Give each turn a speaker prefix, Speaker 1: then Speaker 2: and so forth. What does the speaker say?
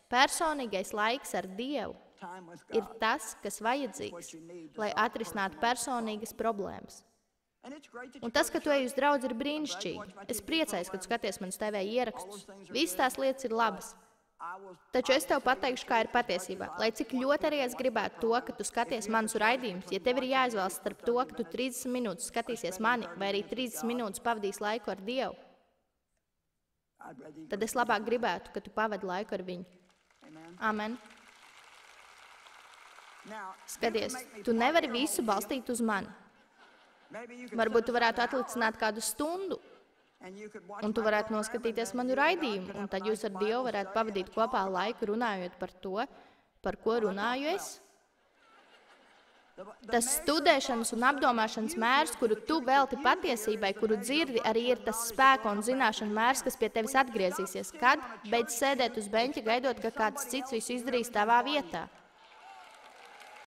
Speaker 1: Personīgais laiks ar Dievu ir tas, kas vajadzīgs, lai atrisinātu personīgas problēmas. Un tas, ka tu ej uz draudzi, ir brīnišķīgi. Es priecājos, ka tu skaties man uz TV ierakstus. Visas tās lietas ir labas. Taču es tev pateikšu, kā ir patiesībā. Lai cik ļoti arī es gribētu to, ka tu skaties manus raidījumus, ja tev ir jāizvēlas starp to, ka tu 30 minūtes skatīsies mani, vai arī 30 minūtes pavadīs laiku ar Dievu, tad es labāk gribētu, ka tu pavadi laiku ar viņu. Amen. Skaties, tu nevari visu balstīt uz mani. Varbūt tu varētu atlicināt kādu stundu, un tu varētu noskatīties manu raidījumu, un tad jūs ar Dievu varētu pavadīt kopā laiku runājot par to, par ko runāju es. Tas studēšanas un apdomāšanas mērs, kuru tu velti patiesībai, kuru dzirdi, arī ir tas spēka un zināšana mērs, kas pie tevis atgriezīsies. Kad beidz sēdēt uz beņķa, gaidot, ka kāds cits visu izdarīs tavā vietā.